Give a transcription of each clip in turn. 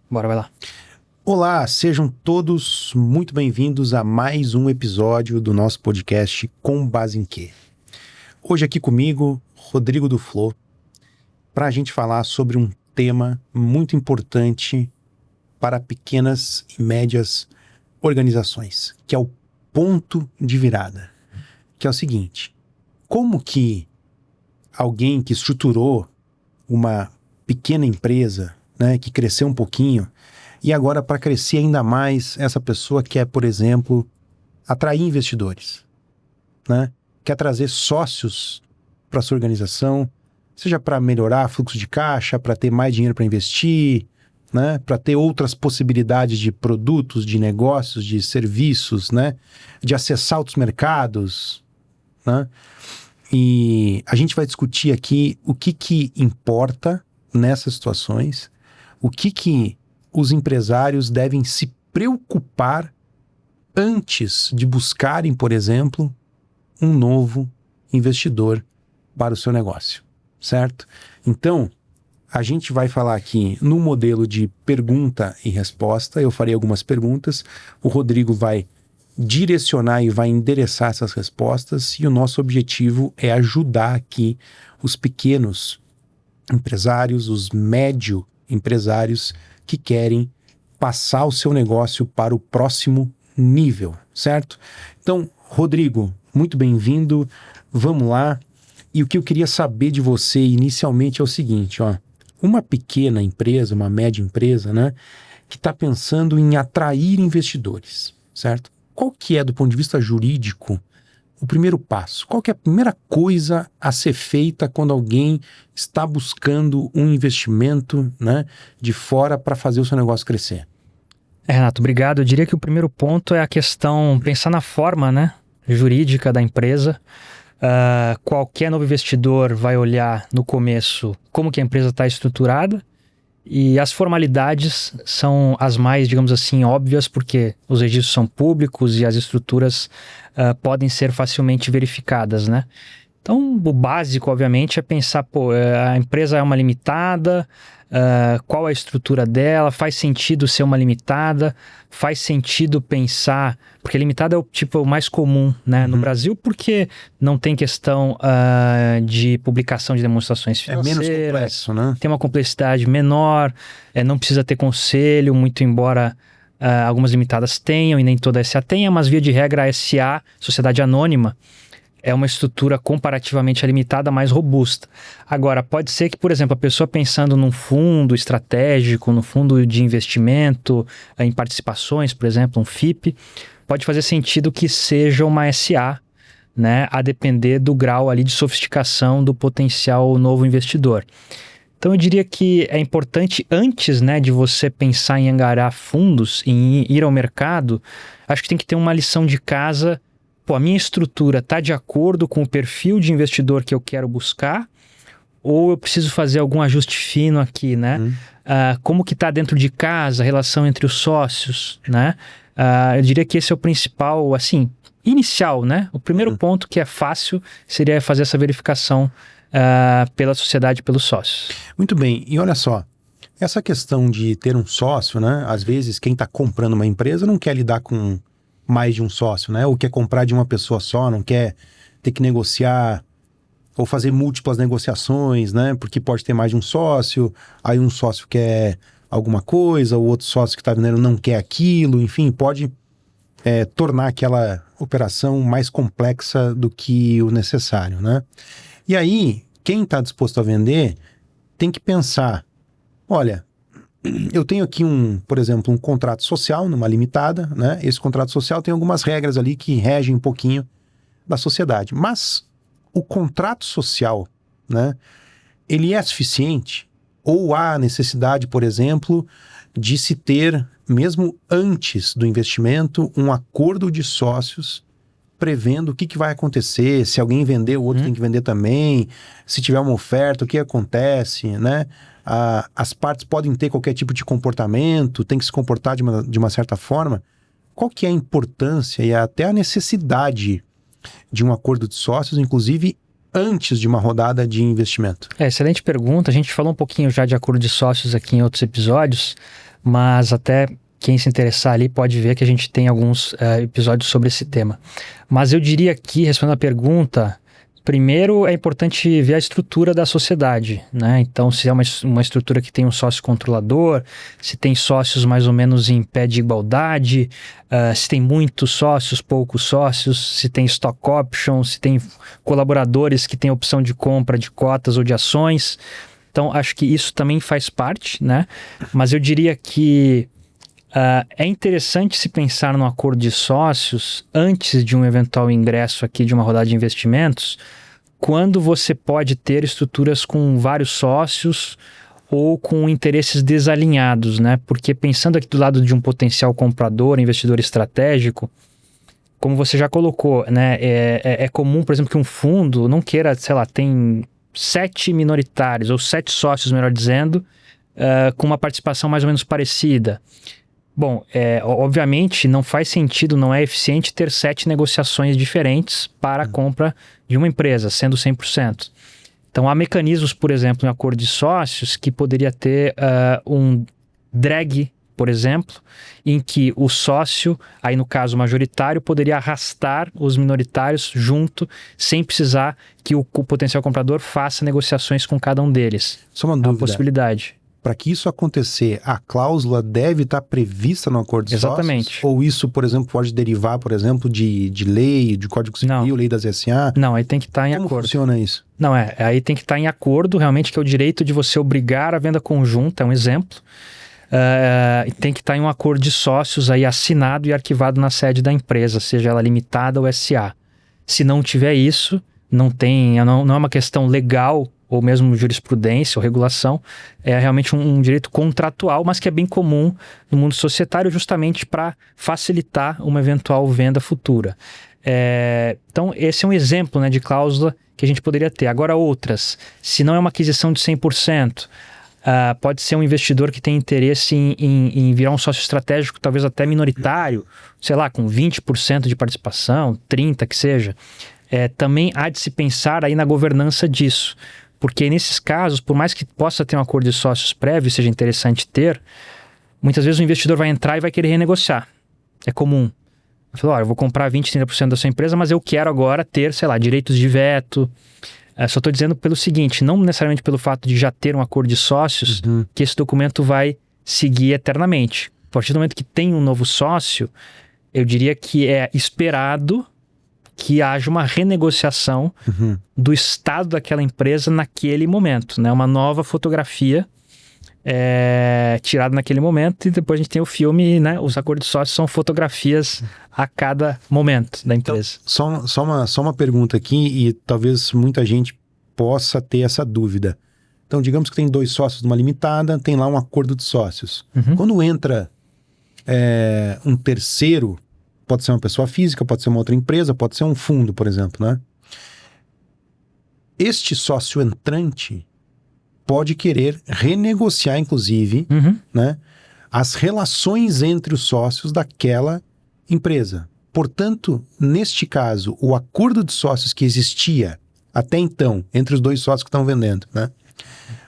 Bora, vai lá. Olá, sejam todos muito bem-vindos a mais um episódio do nosso podcast Com Base em Quê? Hoje aqui comigo, Rodrigo do Flow, para a gente falar sobre um tema muito importante para pequenas e médias organizações, que é o ponto de virada, que é o seguinte: como que alguém que estruturou uma pequena empresa, né, que cresceu um pouquinho, e agora para crescer ainda mais, essa pessoa quer, por exemplo, atrair investidores, né? Quer trazer sócios para sua organização, seja para melhorar fluxo de caixa, para ter mais dinheiro para investir, né? Para ter outras possibilidades de produtos, de negócios, de serviços, né? De acessar outros mercados, né? E a gente vai discutir aqui o que importa nessas situações, o que os empresários devem se preocupar antes de buscarem, por exemplo, um novo investidor para o seu negócio, certo? Então, a gente vai falar aqui no modelo de pergunta e resposta. Eu farei algumas perguntas, o Rodrigo vai direcionar e vai endereçar essas respostas, e o nosso objetivo é ajudar aqui os pequenos empresários, os médio empresários que querem passar o seu negócio para o próximo nível, certo? Então, Rodrigo, muito bem-vindo, vamos lá. E o que eu queria saber de você inicialmente é o seguinte, ó, uma pequena empresa, uma média empresa, né, que está pensando em atrair investidores, certo? Qual que é, do ponto de vista jurídico, o primeiro passo? Qual que é a primeira coisa a ser feita quando alguém está buscando um investimento, né, de fora para fazer o seu negócio crescer? Renato, obrigado. Eu diria que o primeiro ponto é a questão, pensar na forma, né, jurídica da empresa. Qualquer novo investidor vai olhar no começo como que a empresa está estruturada, e as formalidades são as mais, digamos assim, óbvias, porque os registros são públicos e as estruturas podem ser facilmente verificadas, né? Então, o básico, obviamente, é pensar, a empresa é uma limitada, qual a estrutura dela, faz sentido ser uma limitada, faz sentido pensar, porque limitada é o tipo mais comum, né, no Brasil, porque não tem questão de publicação de demonstrações financeiras. É menos complexo, né? Tem uma complexidade menor, não precisa ter conselho, muito embora algumas limitadas tenham e nem toda SA tenha, mas via de regra a SA, Sociedade Anônima, é uma estrutura comparativamente limitada, mais robusta. Agora, pode ser que, por exemplo, a pessoa pensando num fundo estratégico, no fundo de investimento, em participações, por exemplo, um FIP, pode fazer sentido que seja uma SA, né, a depender do grau ali de sofisticação do potencial novo investidor. Então, eu diria que é importante, antes, né, de você pensar em angariar fundos, em ir ao mercado, acho que tem que ter uma lição de casa. A minha estrutura está de acordo com o perfil de investidor que eu quero buscar, ou eu preciso fazer algum ajuste fino aqui, né? Como que está dentro de casa, a relação entre os sócios, né? Eu diria que esse é o principal, assim, inicial, né? O primeiro ponto que é fácil seria fazer essa verificação pela sociedade e pelos sócios. Muito bem, e olha só, essa questão de ter um sócio, né? Às vezes quem está comprando uma empresa não quer lidar com mais de um sócio, né? Ou quer comprar de uma pessoa só, não quer ter que negociar ou fazer múltiplas negociações, né? Porque pode ter mais de um sócio, aí um sócio quer alguma coisa, o outro sócio que está vendendo não quer aquilo, enfim, pode tornar aquela operação mais complexa do que o necessário, né? E aí, quem está disposto a vender tem que pensar, olha, eu tenho aqui por exemplo, um contrato social numa limitada, né? Esse contrato social tem algumas regras ali que regem um pouquinho da sociedade. Mas o contrato social, né? Ele é suficiente? Ou há necessidade, por exemplo, de se ter, mesmo antes do investimento, um acordo de sócios prevendo o que vai acontecer, se alguém vender, o outro tem que vender também, se tiver uma oferta, o que acontece, né? As partes podem ter qualquer tipo de comportamento, tem que se comportar de uma certa forma. Qual que é a importância e até a necessidade de um acordo de sócios, inclusive antes de uma rodada de investimento? Excelente pergunta. A gente falou um pouquinho já de acordo de sócios aqui em outros episódios, mas até quem se interessar ali pode ver que a gente tem alguns episódios sobre esse tema. Mas eu diria aqui, respondendo a pergunta, primeiro é importante ver a estrutura da sociedade, né? Então, se é uma estrutura que tem um sócio controlador, se tem sócios mais ou menos em pé de igualdade, se tem muitos sócios, poucos sócios, se tem stock option, se tem colaboradores que têm opção de compra de cotas ou de ações. Então, acho que isso também faz parte, né? Mas eu diria que é interessante se pensar no acordo de sócios antes de um eventual ingresso aqui de uma rodada de investimentos, quando você pode ter estruturas com vários sócios ou com interesses desalinhados, né? Porque pensando aqui do lado de um potencial comprador, investidor estratégico, como você já colocou, né? É comum, por exemplo, que um fundo não queira, sei lá, tem 7 minoritários ou 7 sócios, melhor dizendo, com uma participação mais ou menos parecida. Bom, obviamente não faz sentido, não é eficiente ter 7 negociações diferentes para a compra de uma empresa, sendo 100%. Então há mecanismos, por exemplo, em acordo de sócios que poderia ter um drag, por exemplo, em que o sócio, aí no caso majoritário, poderia arrastar os minoritários junto, sem precisar que o potencial comprador faça negociações com cada um deles. Só uma dúvida. É uma possibilidade. Para que isso acontecer, a cláusula deve estar prevista no acordo de Exatamente. sócios? Ou isso, por exemplo, pode derivar, por exemplo, de lei, de Código Civil, lei das SA? Não, aí tem que estar em acordo. Como funciona isso? Não, aí tem que estar em acordo, realmente, que é o direito de você obrigar a venda conjunta, é um exemplo. Tem que estar em um acordo de sócios aí assinado e arquivado na sede da empresa, seja ela limitada ou SA. Se não tiver isso, não é uma questão legal ou mesmo jurisprudência ou regulação, é realmente um direito contratual, mas que é bem comum no mundo societário justamente para facilitar uma eventual venda futura. Então, esse é um exemplo, né, de cláusula que a gente poderia ter. Agora, outras, se não é uma aquisição de 100%, pode ser um investidor que tem interesse em virar um sócio estratégico, talvez até minoritário, sei lá, com 20% de participação, 30% que seja. Também há de se pensar aí na governança disso. Porque nesses casos, por mais que possa ter um acordo de sócios prévio, seja interessante ter, muitas vezes o investidor vai entrar e vai querer renegociar. É comum. Ele falou, eu vou comprar 20%, 30% da sua empresa, mas eu quero agora ter, sei lá, direitos de veto. Só estou dizendo pelo seguinte, não necessariamente pelo fato de já ter um acordo de sócios, que esse documento vai seguir eternamente. A partir do momento que tem um novo sócio, eu diria que é esperado que haja uma renegociação do estado daquela empresa naquele momento, né? Uma nova fotografia tirada naquele momento, e depois a gente tem o filme, né? Os acordos de sócios são fotografias a cada momento da empresa. Então, só uma pergunta aqui, e talvez muita gente possa ter essa dúvida. Então, digamos que tem 2 sócios numa limitada, tem lá um acordo de sócios. Quando entra um terceiro, pode ser uma pessoa física, pode ser uma outra empresa, pode ser um fundo, por exemplo, né? Este sócio entrante pode querer renegociar, inclusive, né, as relações entre os sócios daquela empresa. Portanto, neste caso, o acordo de sócios que existia até então entre os 2 sócios que estão vendendo, né,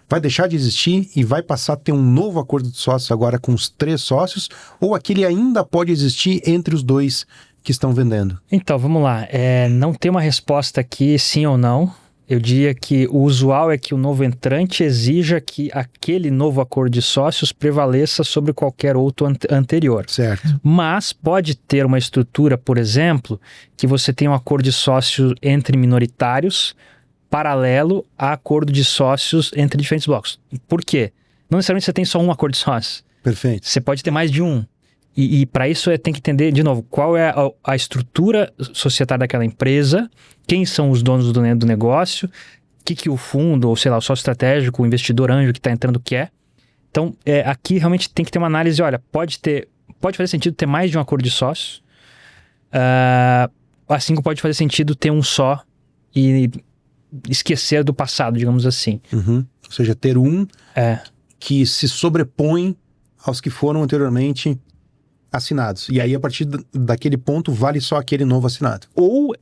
vai deixar de existir e vai passar a ter um novo acordo de sócios agora com os 3 sócios, ou aquele ainda pode existir entre os 2 que estão vendendo? Então, vamos lá. Não tem uma resposta aqui, sim ou não. Eu diria que o usual é que o novo entrante exija que aquele novo acordo de sócios prevaleça sobre qualquer outro anterior. Certo. Mas pode ter uma estrutura, por exemplo, que você tem um acordo de sócio entre minoritários, paralelo a acordo de sócios entre diferentes blocos. Por quê? Não necessariamente você tem só um acordo de sócios. Perfeito. Você pode ter mais de um. E para isso tem que entender, de novo, qual é a estrutura societária daquela empresa, quem são os donos do negócio, o que o fundo, ou sei lá, o sócio estratégico, o investidor anjo que está entrando quer. Então, aqui realmente tem que ter uma análise, olha, pode fazer sentido ter mais de um acordo de sócios, assim como pode fazer sentido ter um só e esquecer do passado, digamos assim. Ou seja, ter um que se sobrepõe aos que foram anteriormente assinados. E aí, a partir daquele ponto, vale só aquele novo assinado. Ou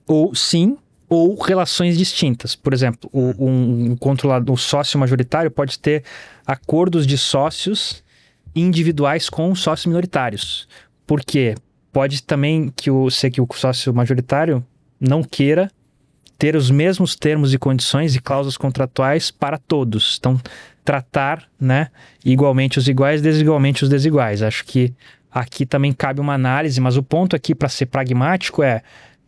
relações distintas. Por exemplo, um controlador, o sócio majoritário pode ter acordos de sócios individuais com sócios minoritários. Por quê? Pode também ser que o sócio majoritário não queira ter os mesmos termos e condições e cláusulas contratuais para todos. Então, tratar, né, igualmente os iguais, desigualmente os desiguais. Acho que aqui também cabe uma análise, mas o ponto aqui, para ser pragmático,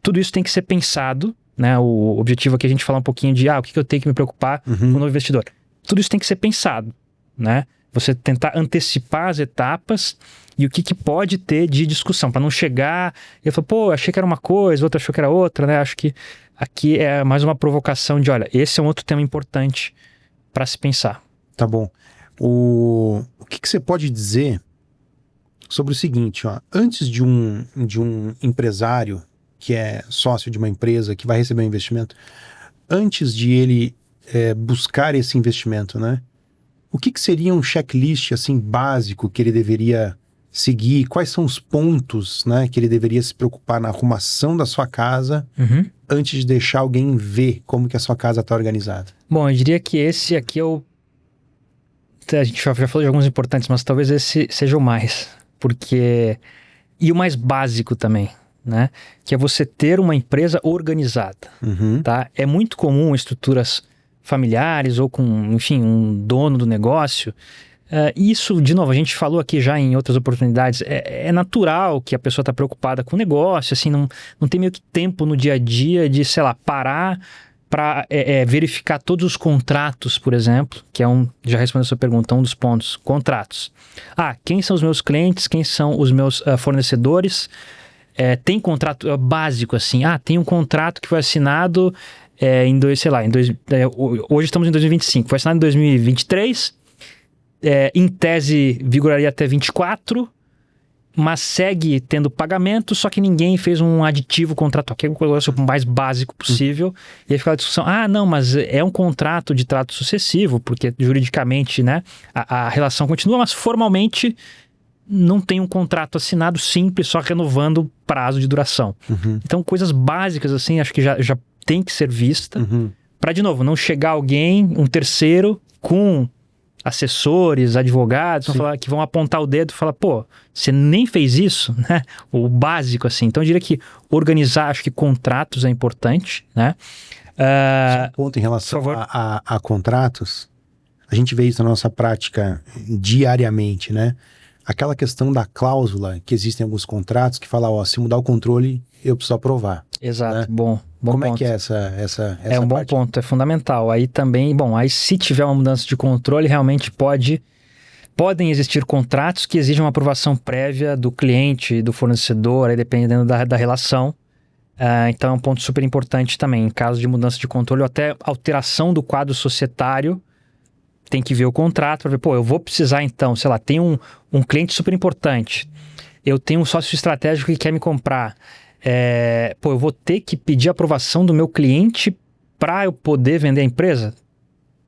tudo isso tem que ser pensado, né? O objetivo aqui é a gente falar um pouquinho de o que eu tenho que me preocupar com o novo investidor. Tudo isso tem que ser pensado, né? Você tentar antecipar as etapas e o que pode ter de discussão, para não chegar e falar, pô, achei que era uma coisa, outro achou que era outra, né? Acho que aqui é mais uma provocação de, olha, esse é um outro tema importante para se pensar. Tá bom. O que você pode dizer sobre o seguinte, ó, antes de um empresário que é sócio de uma empresa que vai receber um investimento, antes de ele buscar esse investimento, né? O que seria um checklist assim básico que ele deveria seguir? Quais são os pontos, né, que ele deveria se preocupar na arrumação da sua casa antes de deixar alguém ver como que a sua casa está organizada? Bom, eu diria que esse aqui a gente já falou de alguns importantes, mas talvez esse seja o mais, porque e o mais básico também, né? Que é você ter uma empresa organizada, tá? É muito comum estruturas familiares ou com, enfim, um dono do negócio. Isso, de novo, a gente falou aqui já em outras oportunidades, é natural que a pessoa está preocupada com o negócio, assim, não tem meio que tempo no dia a dia de, sei lá, parar para verificar todos os contratos, por exemplo, que já respondeu a sua pergunta, um dos pontos, contratos. Quem são os meus clientes, quem são os meus fornecedores? Tem contrato básico, assim, tem um contrato que foi assinado hoje estamos em 2025, foi assinado em 2023, em tese vigoraria até 24, mas segue tendo pagamento, só que ninguém fez um aditivo contratual, que é o negócio mais básico possível. E aí fica a discussão, não, mas é um contrato de trato sucessivo, porque juridicamente, né, a relação continua, mas formalmente não tem um contrato assinado simples, só renovando o prazo de duração. Então, coisas básicas assim, acho que já tem que ser vista, para, de novo, não chegar alguém, um terceiro, com assessores, advogados, que vão apontar o dedo e falar, pô, você nem fez isso, né? O básico, assim. Então, eu diria que organizar, acho que contratos é importante, né? Só um ponto em relação a contratos, a gente vê isso na nossa prática diariamente, né? Aquela questão da cláusula, que existem alguns contratos que falam, se mudar o controle, eu preciso aprovar. Exato, né? Bom Como ponto. É que é essa É um bom ponto, é fundamental. Aí também, aí se tiver uma mudança de controle, realmente podem existir contratos que exigem uma aprovação prévia do cliente e do fornecedor, aí dependendo da relação. Então é um ponto super importante também. Em caso de mudança de controle ou até alteração do quadro societário, tem que ver o contrato para ver, eu vou precisar então, sei lá, tem um cliente super importante, eu tenho um sócio estratégico que quer me comprar, eu vou ter que pedir aprovação do meu cliente para eu poder vender a empresa?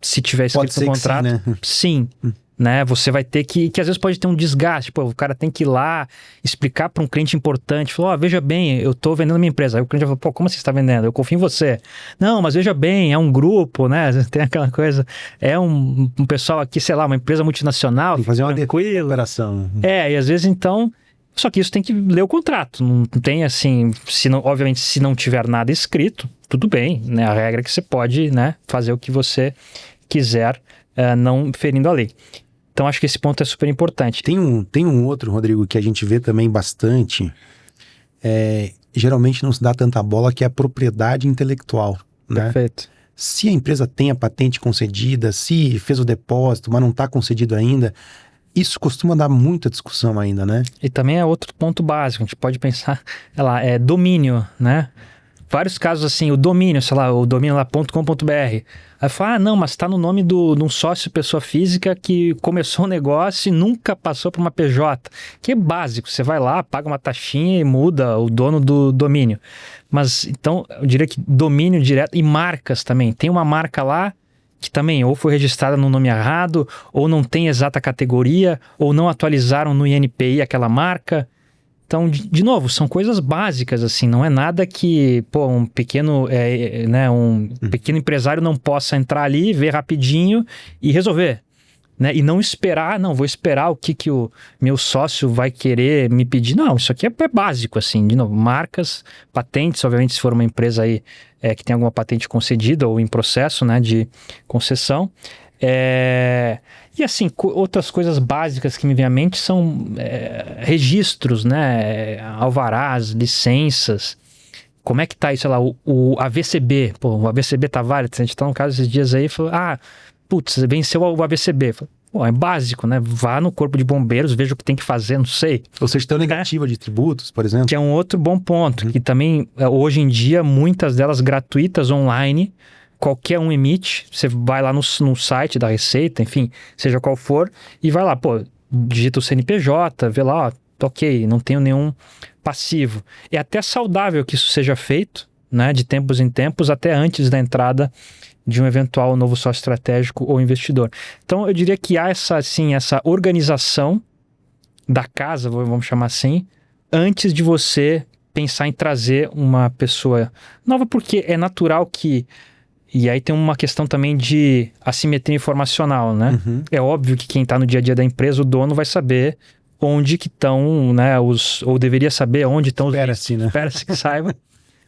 Se tiver escrito no contrato, sim, né? Você vai ter que às vezes pode ter um desgaste, o cara tem que ir lá explicar para um cliente importante, falar, veja bem, eu estou vendendo a minha empresa. Aí o cliente vai falar, como você está vendendo? Eu confio em você. Não, mas veja bem, é um grupo, né? Tem aquela coisa, é um pessoal aqui, sei lá, uma empresa multinacional. Tem que fazer uma declaração. E às vezes então, só que isso tem que ler o contrato, não tem assim, obviamente se não tiver nada escrito, tudo bem, né? A regra é que você pode, né, fazer o que você quiser, não ferindo a lei. Então, acho que esse ponto é super importante. Tem um outro, Rodrigo, que a gente vê também bastante, geralmente não se dá tanta bola, que é a propriedade intelectual, né? Perfeito. Se a empresa tem a patente concedida, se fez o depósito, mas não está concedido ainda, isso costuma dar muita discussão ainda, né? E também é outro ponto básico, a gente pode pensar, domínio, né? Vários casos assim, o domínio, sei lá, o domínio lá .com.br. Aí fala, não, mas está no nome de um sócio pessoa física que começou o negócio e nunca passou por uma PJ. Que é básico, você vai lá, paga uma taxinha e muda o dono do domínio. Mas, então, eu diria que domínio direto e marcas também. Tem uma marca lá que também ou foi registrada no nome errado, ou não tem exata categoria, ou não atualizaram no INPI aquela marca. Então, de novo, são coisas básicas, assim, não é nada que, um pequeno, pequeno empresário não possa entrar ali, ver rapidinho e resolver. né? E não esperar, não, vou esperar o que o meu sócio vai querer me pedir. Não, isso aqui é básico, assim, de novo, marcas, patentes, obviamente se for uma empresa aí que tem alguma patente concedida ou em processo, né, de concessão. E assim, outras coisas básicas que me vêm à mente são registros, né, alvarás, licenças. Como é que tá isso, sei lá, o AVCB? Pô, o AVCB tá válido. A gente tá no caso esses dias aí e falou, putz, venceu o AVCB. Pô, é básico, né? Vá no corpo de bombeiros, veja o que tem que fazer, não sei. Ou certidão negativa de tributos, por exemplo. Que é um outro bom ponto, que também, hoje em dia, muitas delas gratuitas online, qualquer um emite, você vai lá no site da Receita, enfim, seja qual for, e vai lá, pô, digita o CNPJ, vê lá, ó, ok, não tenho nenhum passivo. É até saudável que isso seja feito, né, de tempos em tempos, até antes da entrada de um eventual novo sócio estratégico ou investidor. Então, eu diria que há essa organização da casa, vamos chamar assim, antes de você pensar em trazer uma pessoa nova, porque é natural que... E aí tem uma questão também de assimetria informacional, né? É óbvio que quem está no dia a dia da empresa, o dono vai saber onde que estão, né, ou deveria saber onde estão os... Espera-se, né? Espera-se que saiba.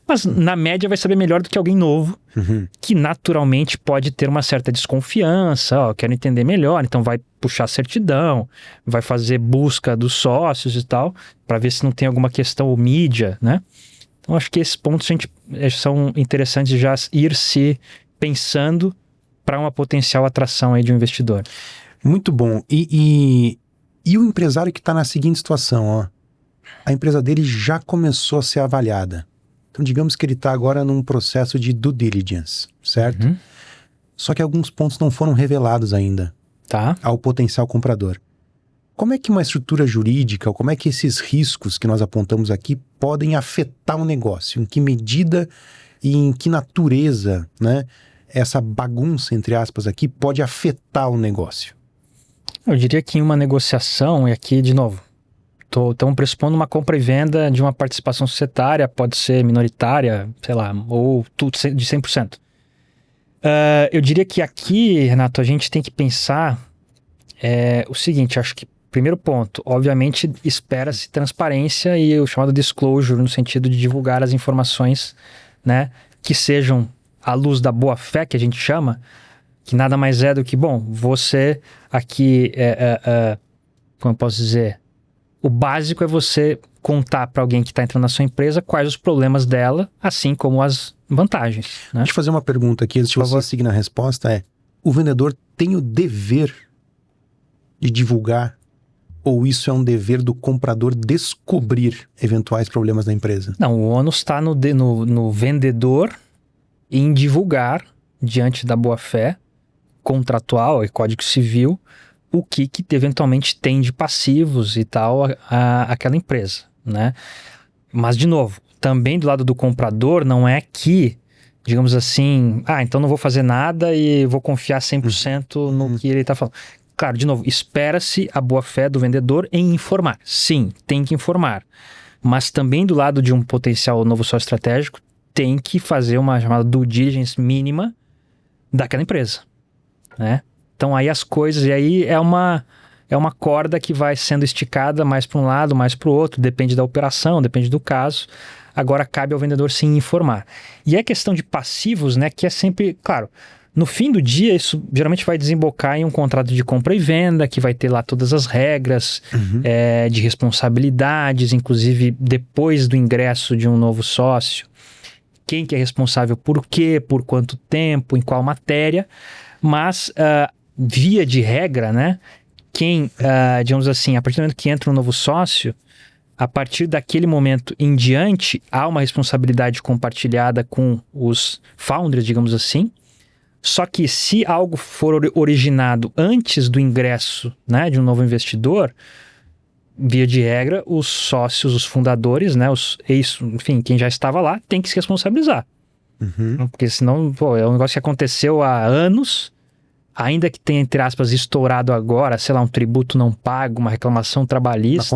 Mas, na média, vai saber melhor do que alguém novo, que naturalmente pode ter uma certa desconfiança, quero entender melhor, então vai puxar certidão, vai fazer busca dos sócios e tal, para ver se não tem alguma questão, ou mídia, né? Então, acho que esses pontos são interessantes já ir se pensando para uma potencial atração aí de um investidor. Muito bom. E o empresário que está na seguinte situação, ó, a empresa dele já começou a ser avaliada. Então, digamos que ele está agora num processo de due diligence, certo? Só que alguns pontos não foram revelados ainda ao potencial comprador. Como é que uma estrutura jurídica, ou como é que esses riscos que nós apontamos aqui podem afetar o negócio? Em que medida e em que natureza, né, essa bagunça, entre aspas, aqui pode afetar o negócio? Eu diria que em uma negociação, e aqui, de novo, estamos pressupondo uma compra e venda de uma participação societária, pode ser minoritária, sei lá, ou tudo de 100%. Eu diria que aqui, Renato, a gente tem que pensar o seguinte, acho que primeiro ponto, obviamente espera-se transparência e o chamado disclosure, no sentido de divulgar as informações, né, que sejam à luz da boa-fé, que a gente chama, que nada mais é do que, bom, você aqui, como eu posso dizer, o básico é você contar para alguém que está entrando na sua empresa quais os problemas dela, assim como as vantagens, né? Deixa eu fazer uma pergunta aqui, antes de você seguir na resposta, o vendedor tem o dever de divulgar, ou isso é um dever do comprador descobrir eventuais problemas da empresa? Não, o ônus está no vendedor em divulgar, diante da boa-fé contratual e Código Civil, o que eventualmente tem de passivos e tal aquela empresa, né? Mas, de novo, também do lado do comprador, não é que, digamos assim, então não vou fazer nada e vou confiar 100% no que ele está falando. Claro, de novo, espera-se a boa-fé do vendedor em informar. Sim, tem que informar. Mas também do lado de um potencial novo sócio estratégico, tem que fazer uma chamada due diligence mínima daquela empresa, né? Então aí as coisas, e aí é uma corda que vai sendo esticada mais para um lado, mais para o outro, depende da operação, depende do caso. Agora cabe ao vendedor sim informar. E a questão de passivos, né, que é sempre, claro, no fim do dia isso geralmente vai desembocar em um contrato de compra e venda, que vai ter lá todas as regras de responsabilidades, inclusive depois do ingresso de um novo sócio, quem que é responsável por quê, por quanto tempo, em qual matéria, mas via de regra, né, quem, digamos assim, a partir do momento que entra um novo sócio, a partir daquele momento em diante, há uma responsabilidade compartilhada com os founders, digamos assim. Só que se algo for originado antes do ingresso, né, de um novo investidor, via de regra, os sócios, os fundadores, né, enfim, quem já estava lá, tem que se responsabilizar. Porque senão, é um negócio que aconteceu há anos, ainda que tenha, entre aspas, estourado agora, sei lá, um tributo não pago, uma reclamação trabalhista,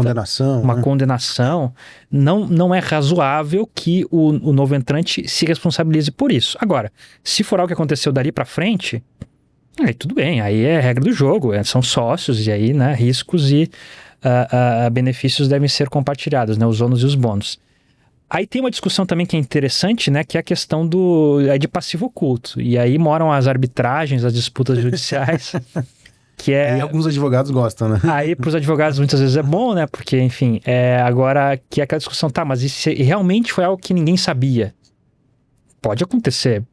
uma condenação, não é razoável que o novo entrante se responsabilize por isso. Agora, se for algo que aconteceu dali para frente, Aí tudo bem, aí é regra do jogo, são sócios e aí, né, riscos e benefícios devem ser compartilhados, né, os ônus e os bônus. Aí tem uma discussão também que é interessante, né, que é a questão de passivo oculto. E aí moram as arbitragens, as disputas judiciais, que é... E alguns advogados gostam, né? Aí para os advogados muitas vezes é bom, né, porque, enfim, agora que é aquela discussão, tá, mas isso realmente foi algo que ninguém sabia? Pode acontecer.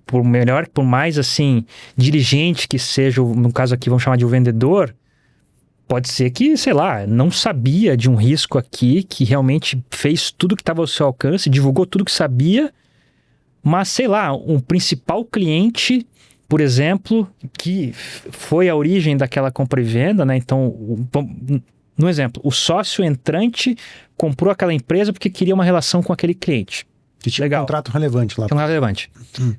Por melhor, por mais assim, diligente que seja, no caso aqui vamos chamar de o vendedor, pode ser que, sei lá, não sabia de um risco aqui, que realmente fez tudo que estava ao seu alcance, divulgou tudo que sabia, mas, sei lá, um principal cliente, por exemplo, que foi a origem daquela compra e venda, né? Então, no exemplo, o sócio entrante comprou aquela empresa porque queria uma relação com aquele cliente. Que tinha um contrato relevante lá. Tinha um contrato relevante.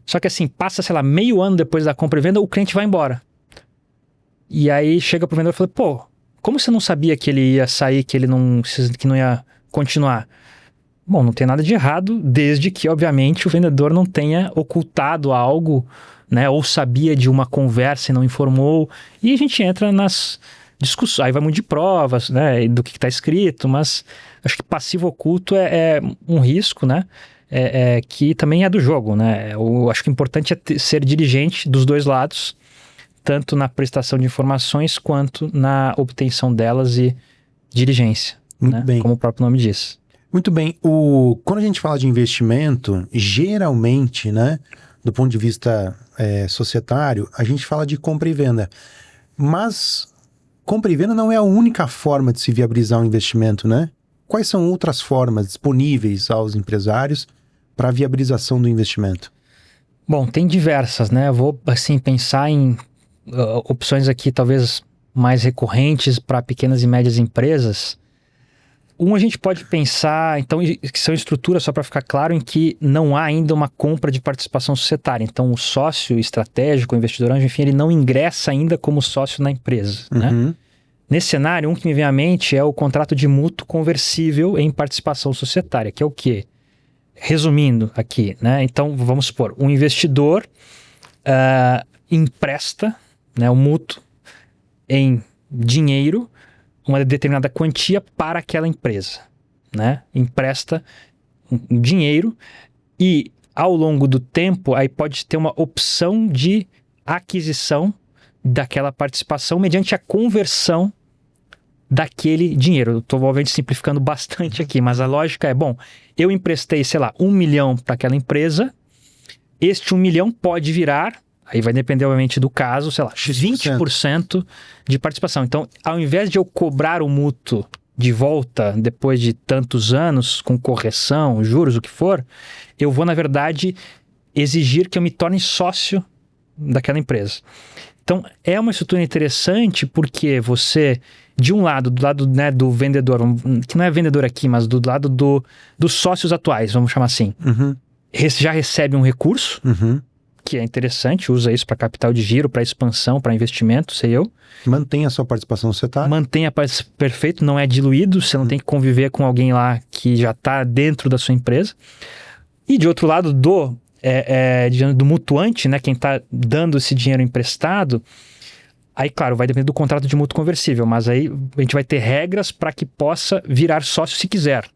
Só que assim, passa, sei lá, meio ano depois da compra e venda, o cliente vai embora. E aí chega pro vendedor e fala, pô, como você não sabia que ele ia sair, que não ia continuar? Bom, não tem nada de errado, desde que, obviamente, o vendedor não tenha ocultado algo, né? Ou sabia de uma conversa e não informou. E a gente entra nas discussões, aí vai muito de provas, né? Do que está escrito, mas acho que passivo oculto é um risco, né? Que também é do jogo, né? Eu acho que o importante é ser diligente dos dois lados, tanto na prestação de informações quanto na obtenção delas e diligência, Muito né? bem. Como o próprio nome diz. Muito bem. Quando a gente fala de investimento, geralmente, né, do ponto de vista societário, a gente fala de compra e venda. Mas compra e venda não é a única forma de se viabilizar um investimento, né? Quais são outras formas disponíveis aos empresários para a viabilização do investimento? Bom, tem diversas, né? Eu vou, assim, pensar em opções aqui talvez mais recorrentes para pequenas e médias empresas. A gente pode pensar, então, que são estruturas, só para ficar claro, em que não há ainda uma compra de participação societária. Então, o sócio estratégico, o investidor anjo, enfim, ele não ingressa ainda como sócio na empresa, né? Nesse cenário, um que me vem à mente é o contrato de mútuo conversível em participação societária, que é o quê? Resumindo aqui, né? Então, vamos supor, um investidor empresta, né, o mútuo em dinheiro, uma determinada quantia para aquela empresa, né? Empresta um dinheiro e, ao longo do tempo, aí pode ter uma opção de aquisição daquela participação mediante a conversão daquele dinheiro. Eu estou, obviamente, simplificando bastante aqui, mas a lógica é, bom, eu emprestei, sei lá, 1 milhão para aquela empresa, este 1 milhão pode virar, aí vai depender, obviamente, do caso, sei lá, 20% de participação. Então, ao invés de eu cobrar o mútuo de volta depois de tantos anos, com correção, juros, o que for, eu vou, na verdade, exigir que eu me torne sócio daquela empresa. Então, é uma estrutura interessante porque você, de um lado, do lado, né, do vendedor, que não é vendedor aqui, mas do lado dos sócios atuais, vamos chamar assim, já recebe um recurso, que é interessante, usa isso para capital de giro, para expansão, para investimento, sei eu. Mantém a sua participação societária. Perfeito, não é diluído, você não tem que conviver com alguém lá que já está dentro da sua empresa. E de outro lado, do mutuante, né, quem está dando esse dinheiro emprestado, aí, claro, vai depender do contrato de mútuo conversível, mas aí a gente vai ter regras para que possa virar sócio se quiser.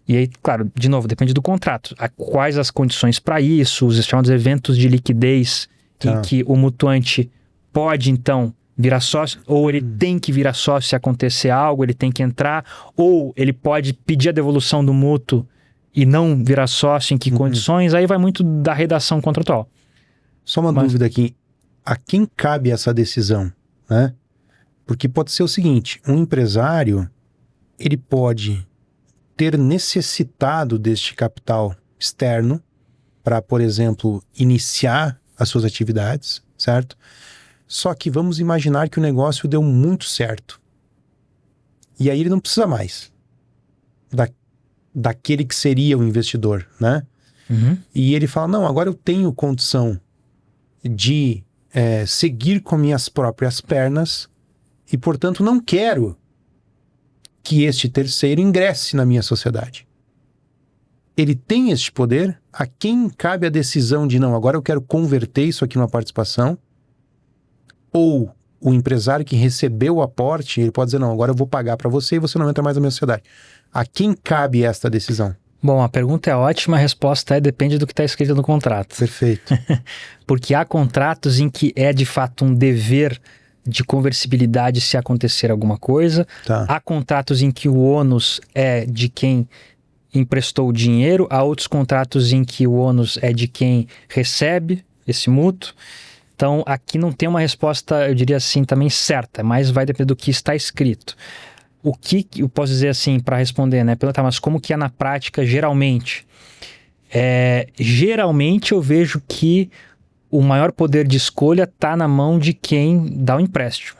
E aí, claro, de novo, depende do contrato. Quais as condições para isso, os chamados eventos de liquidez, em que o mutuante pode, então, virar sócio, ou ele tem que virar sócio se acontecer algo, ele tem que entrar, ou ele pode pedir a devolução do mútuo e não virar sócio, em que condições, aí vai muito da redação contratual. Só uma dúvida aqui, a quem cabe essa decisão, né? Porque pode ser o seguinte, um empresário, ele pode ter necessitado deste capital externo para, por exemplo, iniciar as suas atividades, certo? Só que vamos imaginar que o negócio deu muito certo. E aí ele não precisa mais daquele que seria o investidor, né? E ele fala, não, agora eu tenho condição de seguir com minhas próprias pernas e, portanto, não quero que este terceiro ingresse na minha sociedade. Ele tem este poder? A quem cabe a decisão de, não, agora eu quero converter isso aqui numa participação Ou o empresário que recebeu o aporte, ele pode dizer, não, agora eu vou pagar para você e você não entra mais na minha sociedade. A quem cabe esta decisão? Bom, a pergunta é ótima, a resposta é depende do que está escrito no contrato. Perfeito. Porque há contratos em que é de fato um dever de conversibilidade se acontecer alguma coisa. Tá. Há contratos em que o ônus é de quem emprestou o dinheiro. Há outros contratos em que o ônus é de quem recebe esse mútuo. Então, aqui não tem uma resposta, eu diria assim, também certa, mas vai depender do que está escrito. O que eu posso dizer assim para responder, né? Perguntar, mas como que é na prática geralmente? Geralmente eu vejo que o maior poder de escolha está na mão de quem dá o empréstimo.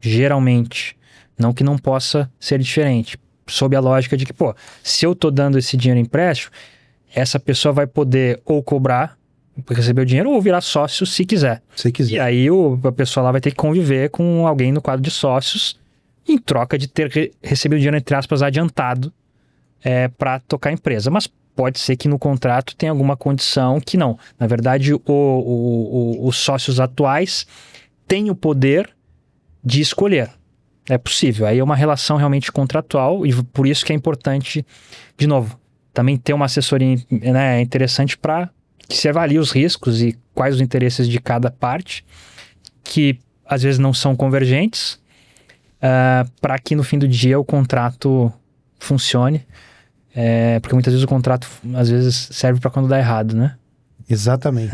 Geralmente. Não que não possa ser diferente. Sob a lógica de que, se eu estou dando esse dinheiro em empréstimo, essa pessoa vai poder ou cobrar porque recebeu o dinheiro ou virar sócio se quiser. Se quiser. E aí a pessoa lá vai ter que conviver com alguém no quadro de sócios em troca de ter recebido o dinheiro, entre aspas, adiantado para tocar a empresa. Mas pode ser que no contrato tenha alguma condição que não. Na verdade, os sócios atuais têm o poder de escolher. É possível. Aí é uma relação realmente contratual e por isso que é importante, de novo, também ter uma assessoria, né, interessante para que se avalie os riscos e quais os interesses de cada parte, que às vezes não são convergentes, para que no fim do dia o contrato funcione, porque muitas vezes o contrato às vezes serve para quando dá errado, né? Exatamente.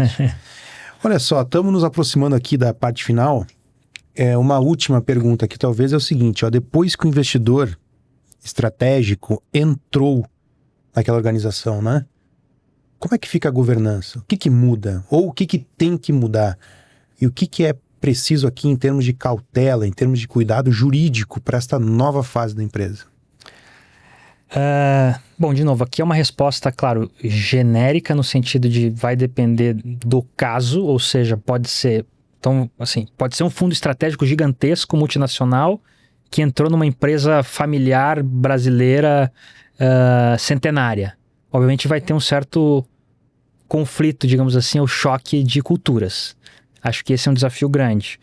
Olha só, estamos nos aproximando aqui da parte final. Uma última pergunta aqui talvez é o seguinte, depois que o investidor estratégico entrou naquela organização, né? Como é que fica a governança? O que muda? Ou o que tem que mudar? E o que é preciso aqui em termos de cautela, em termos de cuidado jurídico para esta nova fase da empresa? Bom, de novo, aqui é uma resposta, claro, genérica no sentido de vai depender do caso, ou seja, pode ser um fundo estratégico gigantesco, multinacional, que entrou numa empresa familiar brasileira centenária. Obviamente vai ter um certo conflito, digamos assim, ou choque de culturas. Acho que esse é um desafio grande.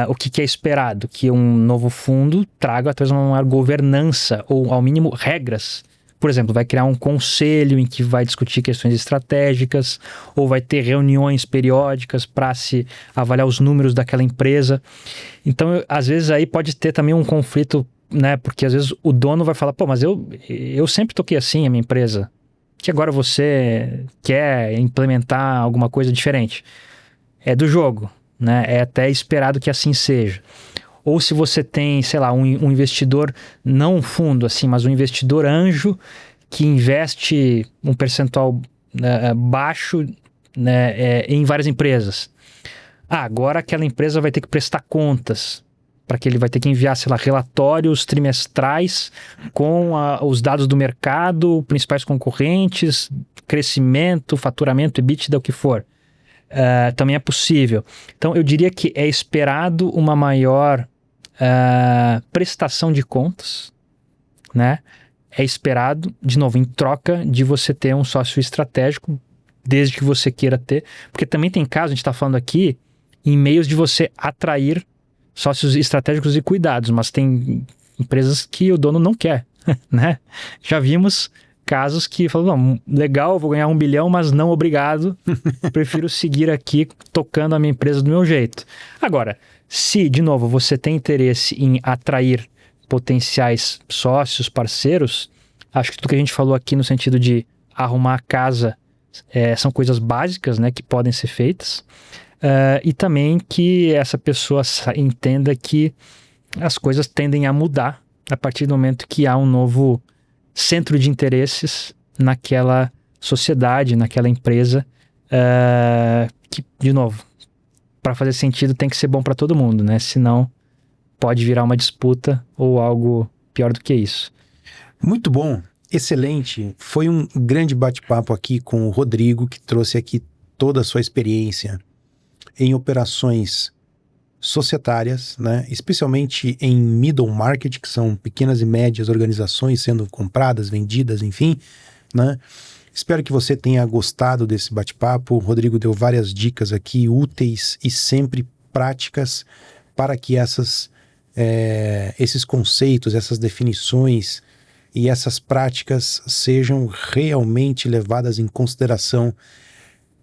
O que é esperado? Que um novo fundo traga talvez uma maior governança, ou ao mínimo regras. Por exemplo, vai criar um conselho em que vai discutir questões estratégicas, ou vai ter reuniões periódicas para se avaliar os números daquela empresa. Então, às vezes aí pode ter também um conflito, né? Porque às vezes o dono vai falar, mas eu sempre toquei assim a minha empresa, que agora você quer implementar alguma coisa diferente. É do jogo, né? É até esperado que assim seja. Ou se você tem, sei lá, um investidor, não um fundo assim, mas um investidor anjo que investe um percentual baixo, né, em várias empresas. Agora aquela empresa vai ter que prestar contas, para que ele vai ter que enviar, sei lá, relatórios trimestrais com os dados do mercado, principais concorrentes, crescimento, faturamento, EBITDA, o que for. Também é possível. Então, eu diria que é esperado uma maior prestação de contas, né? É esperado, de novo, em troca de você ter um sócio estratégico, desde que você queira ter, porque também tem caso, a gente está falando aqui, em meios de você atrair sócios estratégicos e cuidados, mas tem empresas que o dono não quer, né? Já vimos casos que falam, não, legal, vou ganhar 1 bilhão, mas não obrigado, prefiro seguir aqui tocando a minha empresa do meu jeito. Agora, se, de novo, você tem interesse em atrair potenciais sócios, parceiros, acho que tudo que a gente falou aqui no sentido de arrumar a casa são coisas básicas, né, que podem ser feitas, e também que essa pessoa entenda que as coisas tendem a mudar a partir do momento que há um novo centro de interesses naquela sociedade, naquela empresa, que, de novo, para fazer sentido tem que ser bom para todo mundo, né? Senão pode virar uma disputa ou algo pior do que isso. Muito bom, excelente. Foi um grande bate-papo aqui com o Rodrigo, que trouxe aqui toda a sua experiência em operações societárias, né? Especialmente em middle market, que são pequenas e médias organizações sendo compradas, vendidas, enfim, né? Espero que você tenha gostado desse bate-papo. O Rodrigo deu várias dicas aqui úteis e sempre práticas para que esses conceitos, essas definições e essas práticas sejam realmente levadas em consideração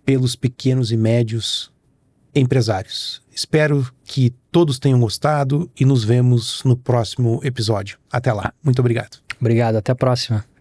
pelos pequenos e médios empresários. Espero que todos tenham gostado e nos vemos no próximo episódio. Até lá. Muito obrigado. Obrigado, até a próxima.